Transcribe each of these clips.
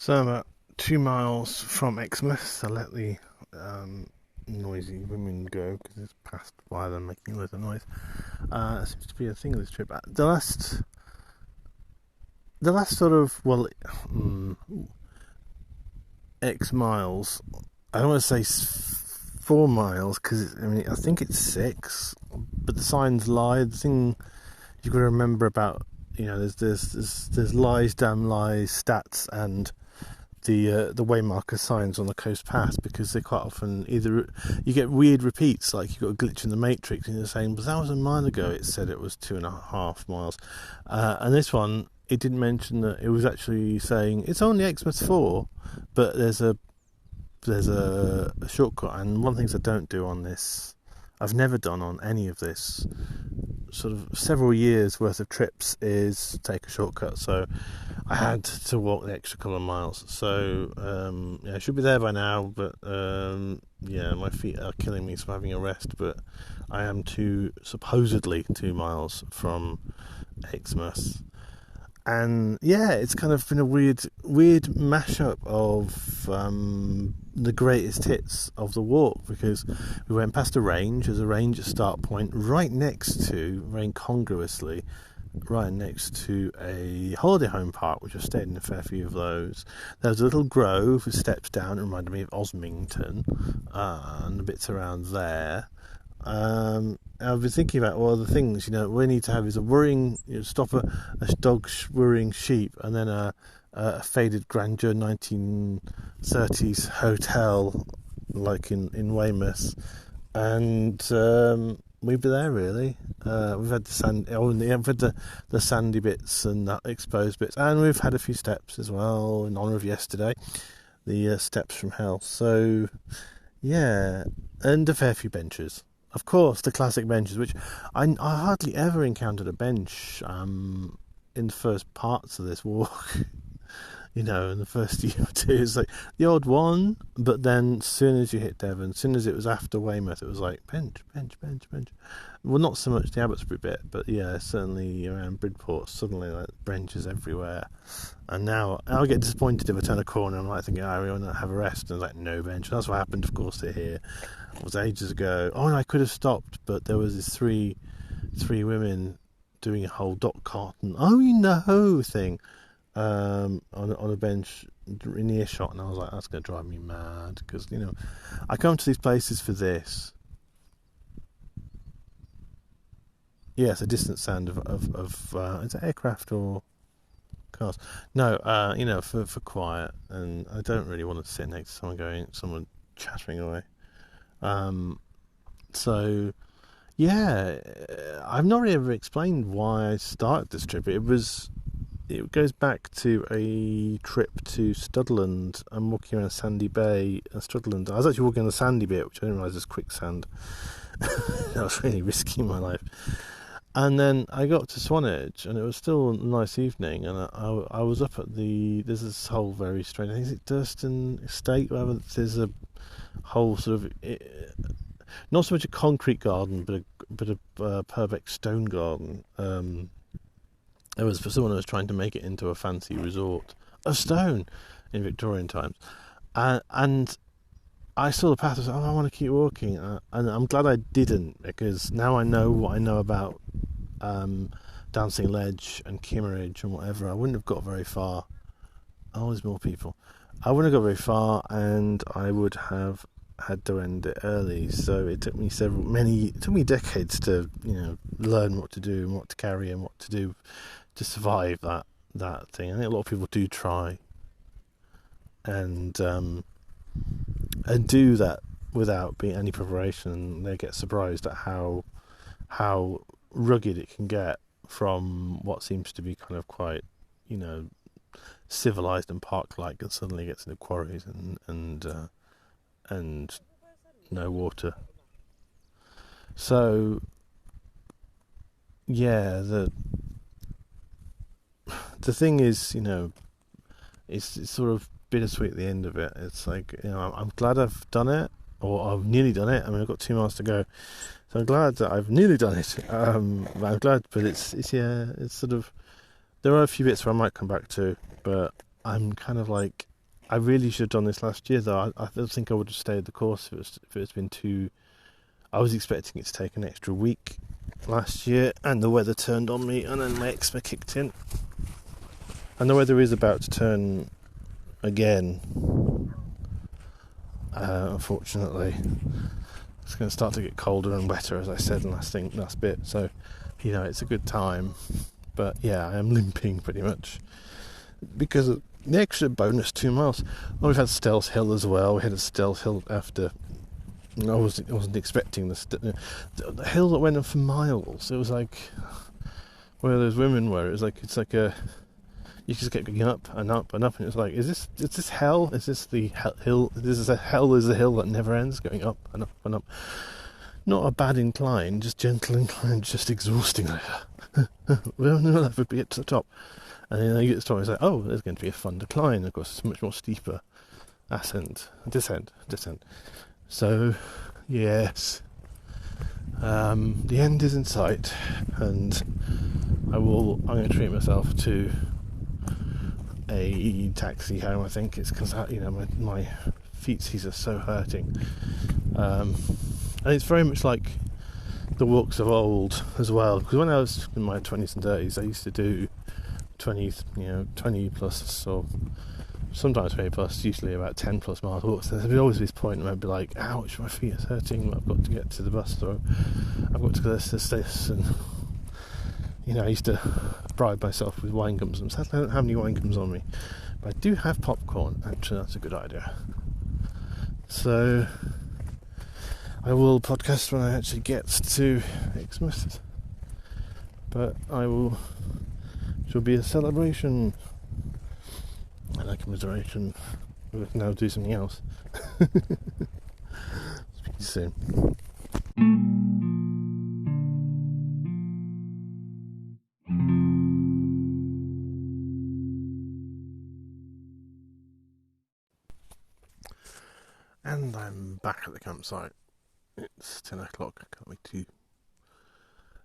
So I'm about 2 miles from Exmouth. I let the noisy women go because it's passed by them making loads of noise. It seems to be a thing of this trip. The last sort of X miles. I don't want to say 4 miles because I think it's 6, but the signs lie. The thing you've got to remember about there's lies, damn lies, stats, and the waymarker signs on the coast path, because they quite often either you get weird repeats, like you've got a glitch in the matrix and you're saying, but that was a mile ago it said it was 2.5 miles, and this one it didn't mention that it was actually saying it's only Exmouth 4, but there's a shortcut. And one of the things I don't do on this, I've never done on any of this sort of several years worth of trips, is take a shortcut. So I had to walk the extra couple of miles. So I should be there by now, but my feet are killing me, so I'm having a rest. But I am supposedly 2 miles from Exmouth. And it's kind of been a weird mashup of the greatest hits of the walk, because we went past a range. There's a range at start point right next to, very incongruously, right next to a holiday home park, which I've stayed in a fair few of those. There was a little grove with steps down. It reminded me of Osmington and the bits around there. I've been thinking about the things we need to have is a worrying, stop a dog worrying sheep, and then a faded grandeur 1930s hotel like in Weymouth, and we'd be there really. We've had we've had the sandy bits and the exposed bits, and we've had a few steps as well in honour of yesterday, the steps from hell. So and a fair few benches. Of course, the classic benches, which I hardly ever encountered a bench in the first parts of this walk. In the first year or two, it's like the odd one, but then as soon as you hit Devon, as soon as it was after Weymouth, it was like bench. Well, not so much the Abbotsbury bit, but certainly around Bridport, suddenly like benches everywhere. And now I'll get disappointed if I turn a corner and I'm like thinking, we want to have a rest, and it's like no bench. And that's what happened, of course, here. It was ages ago. And I could have stopped, but there was this three women doing a whole dot carton thing on a bench in earshot, and I was like, that's going to drive me mad, because I come to these places for this. Yes, a distant sound of is it aircraft or cars? No, for quiet, and I don't really want to sit next to someone chattering away. So I've not really ever explained why I started this trip. It goes back to a trip to Studland. I'm walking around Sandy Bay and Studland. I was actually walking on the sandy bit, which I didn't realise was quicksand. That was really risky in my life. And then I got to Swanage, and it was still a nice evening, and I was up at there's this whole very strange, I think it's Durston Estate, whatever. There's a whole sort of, not so much a concrete garden, but a Purbeck stone garden. It was for someone who was trying to make it into a fancy resort of stone in Victorian times. And I saw the path. I was like, I want to keep walking. And I'm glad I didn't, because now I know what I know about Dancing Ledge and Kimmeridge and whatever. I wouldn't have got very far. Oh, there's more people. I wouldn't have got very far, and I would have had to end it early. So it took me decades to learn what to do and what to carry and what to do to survive that thing. I think a lot of people do try and do that without being any preparation, and they get surprised at how rugged it can get from what seems to be kind of quite civilized and park-like, and suddenly gets into quarries and no water. So the thing is, it's sort of bittersweet at the end of it. It's like, I'm glad I've done it, or I've nearly done it. I've got 2 miles to go, so I'm glad that I've nearly done it. I'm glad, but it's sort of, there are a few bits where I might come back to, but I'm kind of like, I really should have done this last year, though. I don't think I would have stayed the course if it's been too... I was expecting it to take an extra week last year, and the weather turned on me, and then my eczema kicked in. And the weather is about to turn again, unfortunately. It's going to start to get colder and wetter, as I said in last bit, so, it's a good time. But yeah, I am limping pretty much because of the extra bonus 2 miles. Well, we've had Stealth Hill as well. We had a Stealth Hill after. I wasn't expecting the hill that went on for miles. It was like where those women were. It was like you just kept going up and up and up, and it's like, is this hell? Is this the hill? This is a hell is a hill that never ends, going up and up and up. Not a bad incline, just gentle incline, just exhausting. We'll never be at the top. And then you get to the top, it's like, oh, there's going to be a fun decline. Of course, it's a much more steeper descent. So, yes, the end is in sight, and I'm going to treat myself to a taxi home. I think it's because my feetsies are so hurting, and it's very much like the walks of old as well. Because when I was in my 20s and 30s, I used to do 20 plus, or sometimes 20 plus, usually about 10 plus miles walks. There'd always this point where I'd be like, ouch, my feet are hurting, I've got to get to the bus stop, I've got to go this, and I used to bribe myself with wine gums, and sadly I don't have any wine gums on me, but I do have popcorn. Actually, that's a good idea. So I will podcast when I actually get to Exmouth, but it will be a celebration and a commiseration. We can now do something else. Speak to you soon. And I'm back at the campsite. It's 10 o'clock. I can't be too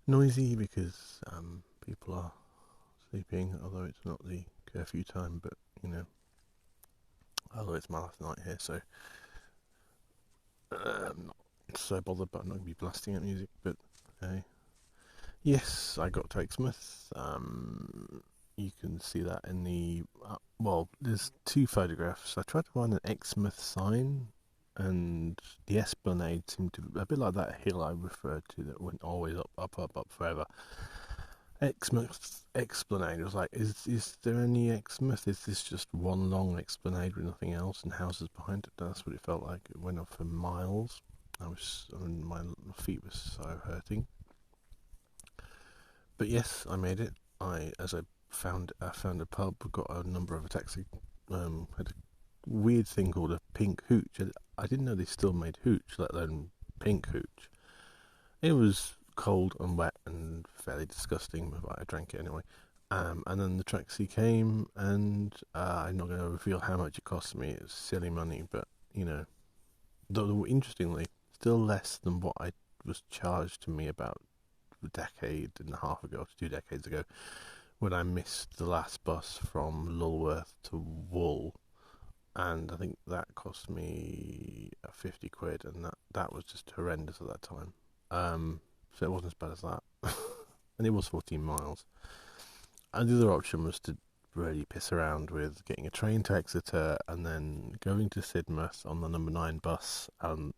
noisy because people are sleeping, although it's not the curfew time, but although it's my last night here, so I'm not so bothered, but I'm not going to be blasting out music. But yes, I got to Exmouth. You can see that in the there's 2 photographs. I tried to find an Exmouth sign, and the Esplanade seemed to be a bit like that hill I referred to that went always up forever. Exmouth Esplanade. I was like, is there any Exmouth? Is this just one long Esplanade with nothing else and houses behind it? That's what it felt like. It went on for miles. My feet were so hurting. But yes, I made it. I found a pub, got a number of a taxi. Had a weird thing called a Pink Hooch. I didn't know they still made hooch, let alone Pink Hooch. It was cold and wet and fairly disgusting, but I drank it anyway. And then the taxi came, and I'm not going to reveal how much it cost me. It's silly money, but though interestingly, still less than what I was charged to me about a decade and a half ago, 2 decades ago, when I missed the last bus from Lulworth to Wool. And I think that cost me 50 quid, and that was just horrendous at that time. So it wasn't as bad as that. And it was 14 miles. And the other option was to really piss around with getting a train to Exeter and then going to Sidmouth on the number 9 bus and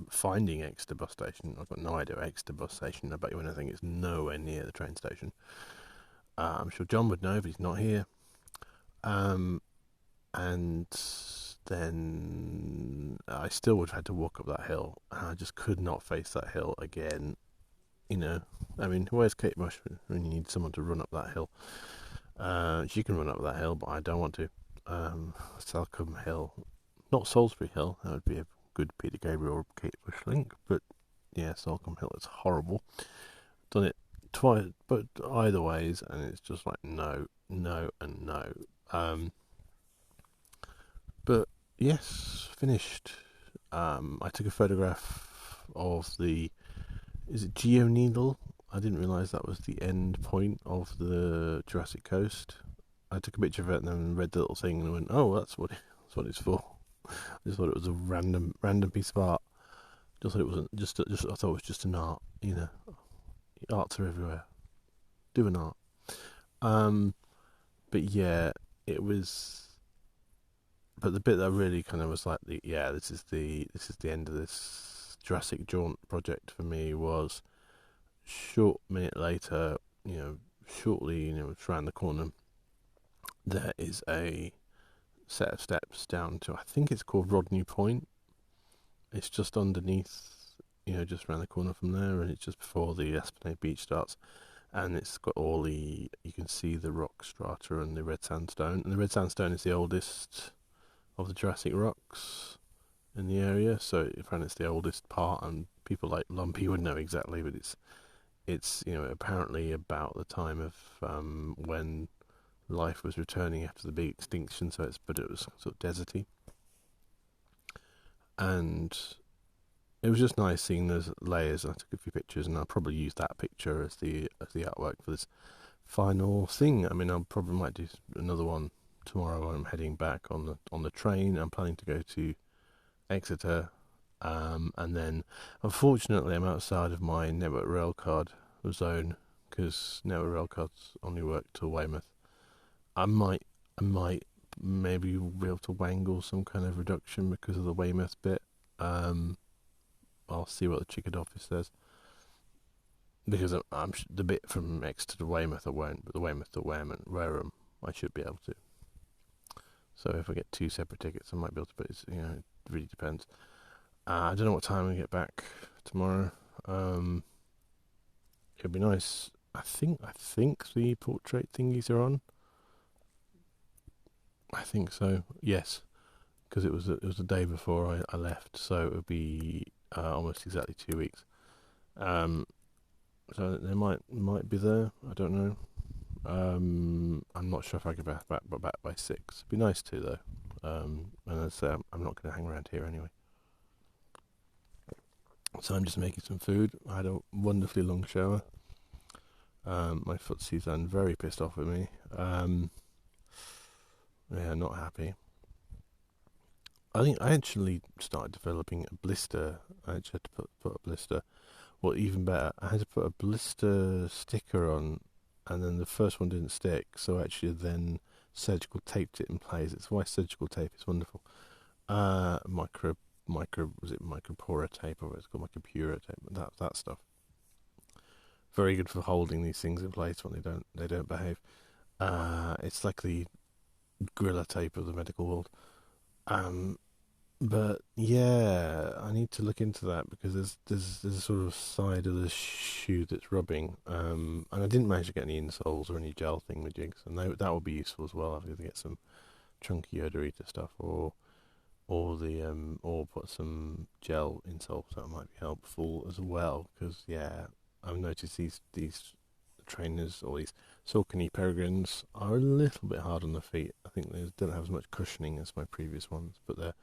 finding Exeter bus station. I've got no idea Exeter bus station. I bet you anything, it's nowhere near the train station. I'm sure John would know, but he's not here. And then I still would have had to walk up that hill. I just could not face that hill again. Where's Kate Bush when you need someone to run up that hill? She can run up that hill, but I don't want to. Salcombe Hill, not Salisbury Hill. That would be a good Peter Gabriel or Kate Bush link. But yeah, Salcombe Hill, it's horrible. Done it twice, but either ways, and it's just like no, and no. But yes, finished. I took a photograph of is it Geoneedle? I didn't realise that was the end point of the Jurassic coast. I took a picture of it and then read the little thing and went, oh, that's what That's what it's for. I just thought it was a random piece of art. Just thought it wasn't just I thought it was just an art. Arts are everywhere. Do an art. But yeah, it was. But the bit that really kind of was like this is the end of this Jurassic Jaunt project for me was short minute later. Shortly, it's around the corner. There is a set of steps down to, I think it's called Rodney Point. It's just underneath, just around the corner from there, and it's just before the Esplanade Beach starts. And it's got you can see the rock strata and the red sandstone. And the red sandstone is the oldest of the Jurassic rocks in the area, so apparently it's the oldest part, and people like Lumpy would know exactly, but it's apparently about the time of when life was returning after the big extinction, but it was sort of deserty. And it was just nice seeing those layers. I took a few pictures, and I'll probably use that picture as the artwork for this final thing. I mean, I probably might do another one tomorrow when I'm heading back on the train. I'm planning to go to Exeter, and then unfortunately I'm outside of my network rail card zone because network rail cards only work till Weymouth. I might maybe be able to wangle some kind of reduction because of the Weymouth bit. I'll see what the ticket office says, because I'm the bit from Exeter to Weymouth I won't, but the Weymouth to Wareham I should be able to. So if I get 2 separate tickets, I might be able to. But it really depends. I don't know what time we get back tomorrow. It'd be nice. I think the portrait thingies are on. I think so. Yes, because it was the day before I left, so it would be almost exactly 2 weeks. So they might be there. I don't know. I'm not sure if I get back by 6. It'd be nice to though. And as I say, I'm not going to hang around here anyway. So I'm just making some food. I had a wonderfully long shower. My footsie then very pissed off with me. Not happy. I think I actually started developing a blister. I actually had to put a blister. Well, even better, I had to put a blister sticker on, and then the first one didn't stick, so I actually then surgical taped it in place. It's why surgical tape is wonderful. Micropora tape, or it's called micropura tape, that stuff. Very good for holding these things in place when they don't behave. It's like the Gorilla tape of the medical world. But yeah, I need to look into that because there's a sort of side of the shoe that's rubbing. And I didn't manage to get any insoles or any gel thingamajigs, and that would be useful as well. I'll have to get some chunky odorita stuff or put some gel insoles. That might be helpful as well, because I've noticed these trainers or these Saucony Peregrines are a little bit hard on the feet. I think they don't have as much cushioning as my previous ones, but they're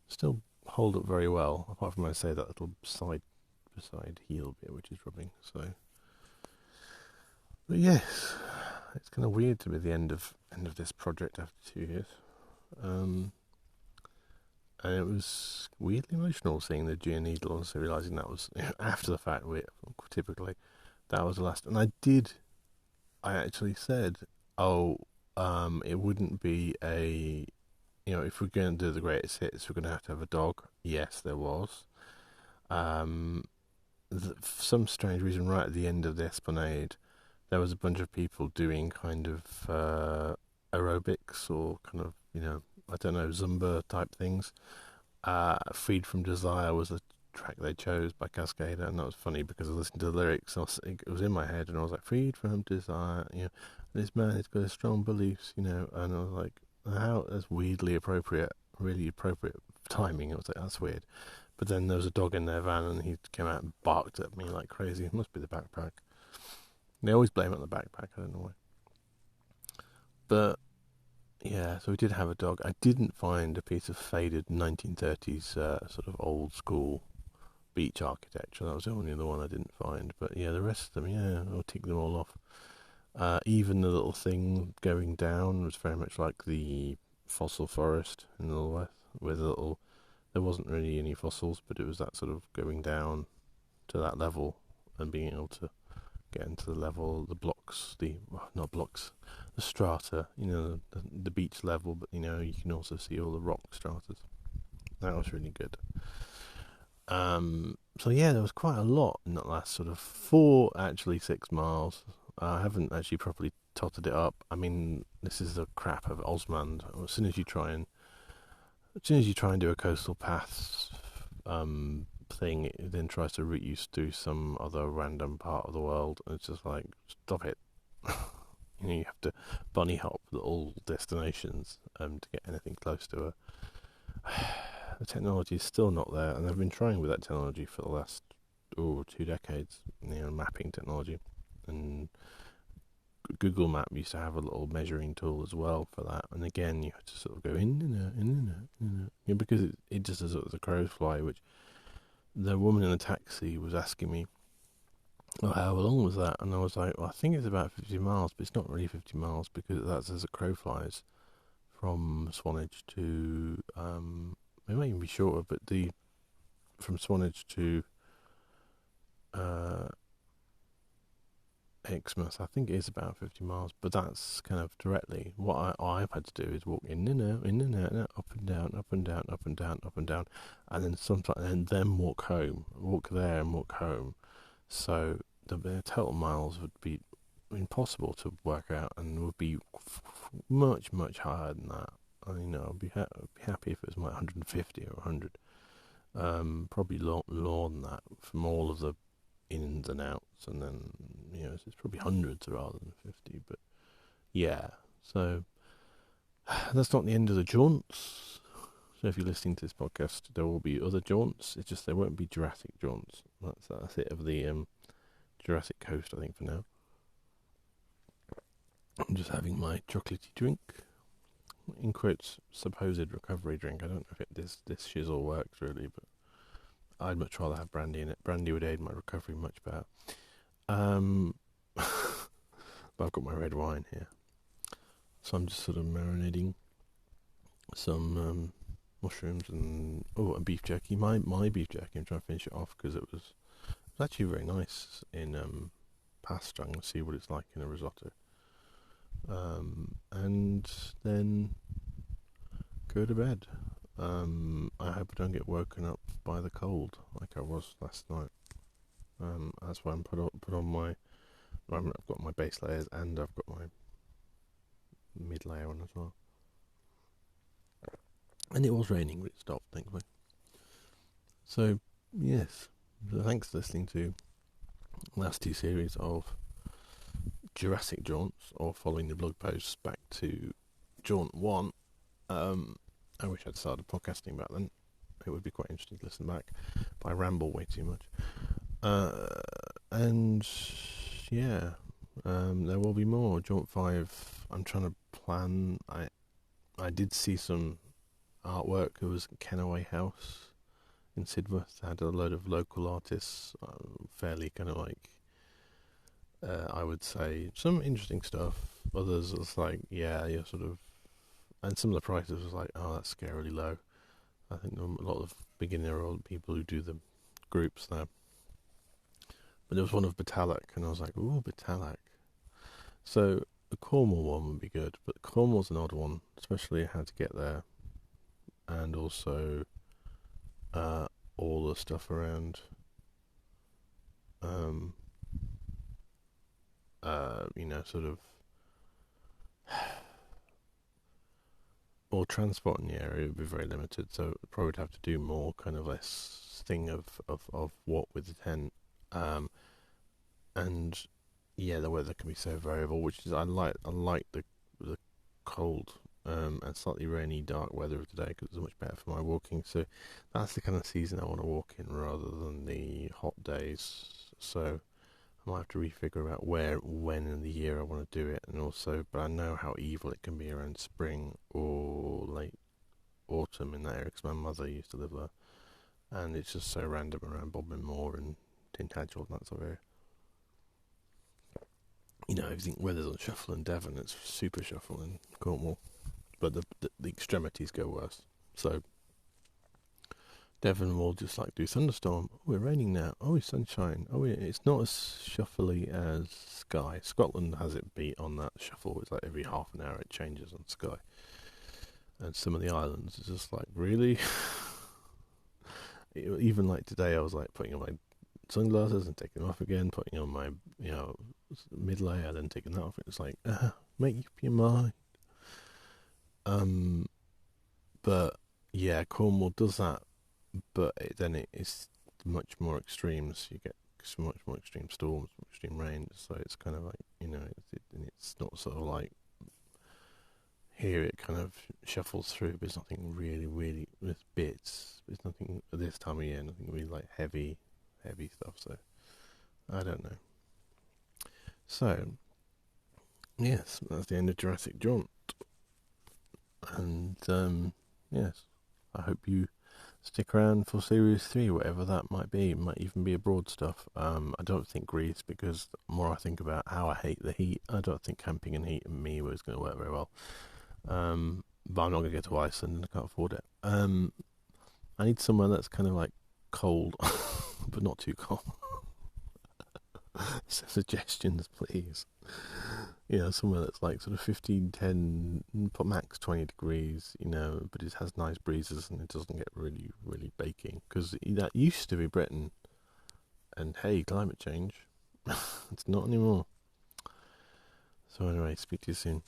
still hold up very well, apart from, I say, that little side heel bit which is rubbing. So, but yes, it's kind of weird to be the end of this project after 2 years, and it was weirdly emotional seeing the Geoneedle and so realising that was after the fact. Typically that was the last, and I actually said, it wouldn't be a, if we're going to do the greatest hits, we're going to have a dog. Yes, there was. For some strange reason, right at the end of the Esplanade, there was a bunch of people doing kind of aerobics or kind of, I don't know, Zumba type things. Freed from Desire was the track they chose by Cascada, and that was funny because I listened to the lyrics, it was in my head, and I was like, freed from desire, this man has got strong beliefs, and I was like, how that's weirdly appropriate, really appropriate timing. I was like, that's weird. But then there was a dog in their van, and he came out and barked at me like crazy. It must be the backpack. They always blame it on the backpack, I don't know why. But yeah, so we did have a dog. I didn't find a piece of faded 1930s sort of old school beach architecture. That was the only other one I didn't find. But yeah, the rest of them, I'll tick them all off. Even the little thing going down was very much like the fossil forest in the west, with a little. There wasn't really any fossils, but it was that sort of going down to that level and being able to get into the level, the blocks, not blocks, the strata. The beach level, but you can also see all the rock stratas. That was really good. So yeah, there was quite a lot in that last sort of 6 miles. I haven't actually properly totted it up. I mean, this is the crap of Osmand. As soon as you try and do a coastal paths thing, it then tries to route you to some other random part of the world, and it's just like, stop it. You have to bunny hop all destinations to get anything close to a. The technology is still not there, and I've been trying with that technology for the last 2 decades. Mapping technology, and Google Map used to have a little measuring tool as well for that. And again, you have to sort of go in and out, because it just as the crows fly. Which the woman in the taxi was asking me, "Well, how long was that?" And I was like, "Well, I think it's about 50 miles, but it's not really 50 miles because that's as a crow flies from Swanage to it might even be shorter, but from Swanage to Exmouth, I think it is about 50 miles, but that's kind of directly. What I've had to do is walk in and out, up and down, up and down, up and down, up and down, and then then walk home, walk there and walk home. So the total miles would be impossible to work out, and would be much, much higher than that. I'd be happy if it was like 150 or 100. Probably more than that from all of the ins and outs, and then it's probably hundreds rather than 50. But yeah, so that's not the end of the jaunts. So if you're listening to this podcast, there will be other jaunts. It's just there won't be Jurassic jaunts. That's it of the Jurassic coast, I think, for now. I'm just having my chocolatey drink, in quotes, supposed recovery drink. I don't know if this shizzle works really, but I'd much rather have brandy in it. Brandy would aid my recovery much better. But I've got my red wine here, so I'm just sort of marinating some mushrooms and beef jerky. My beef jerky. I'm trying to finish it off because it was actually very nice in pasta. I'm going to see what it's like in a risotto. And then go to bed. I hope I don't get woken up by the cold like I was last night. That's why I'm put on my. I've got my base layers and I've got my mid layer on as well. And it was raining, but it stopped, thankfully. So yes, thanks for listening to the last 2 series of Jurassic jaunts, or following the blog posts back to Jaunt 1. I wish I'd started podcasting back then. It would be quite interesting to listen back, but I ramble way too much. And yeah, there will be more. Jaunt 5, I'm trying to plan. I did see some artwork. It was Kenaway House in Sidmouth. Had a load of local artists, fairly kind of like, I would say, some interesting stuff. Others was like, yeah, you're sort of, and some of the prices was like, oh, that's scarily low. I think a lot of beginner old people who do the groups there. But there was one of Batalac, and I was like, ooh, Batalac. So the Cornwall one would be good, but Cornwall's an odd one, especially how to get there, and also all the stuff around, sort of, or transport in the area would be very limited, so probably would have to do more kind of less thing of what with the tent. And yeah, the weather can be so variable, which is I like the cold and slightly rainy, dark weather of today because it's much better for my walking. So that's the kind of season I want to walk in rather than the hot days. So I might have to refigure about when in the year I want to do it, and also, but I know how evil it can be around spring or late autumn in that area because my mother used to live there, and it's just so random around Bodmin Moor and Tintagel and that sort of area. Everything weather's on shuffle in Devon, it's super shuffle in Cornwall. but the extremities go worse. So Devon will just like do thunderstorm. Oh, we're raining now. Oh, it's sunshine. Oh, it's not as shuffly as Skye. Scotland has it beat on that shuffle. It's like every half an hour it changes on Skye. And some of the islands is just like, really? Even like today, I was like putting on my sunglasses and taking them off again, putting on my, mid layer, then taking that off. It's like, make up your mind. But yeah, Cornwall does that, but then it's much more extreme. So you get much more extreme storms, extreme rain. So it's kind of like, it's not sort of like here. It kind of shuffles through, but it's nothing really, really with bits. It's nothing at this time of year. Nothing really like heavy stuff. So I don't know. So yes, that's the end of Jurassic Jaunt. And yes, I hope you stick around for Series 3, whatever that might be. It might even be abroad stuff. I don't think Greece, because the more I think about how I hate the heat, I don't think camping in heat and me was going to work very well. But I'm not going to go to Iceland and I can't afford it. I need somewhere that's kind of like cold, but not too cold. So suggestions, please. Somewhere that's like sort of 15, 10, max 20 degrees, but it has nice breezes and it doesn't get really, really baking. Because that used to be Britain. And hey, climate change. It's not anymore. So anyway, speak to you soon.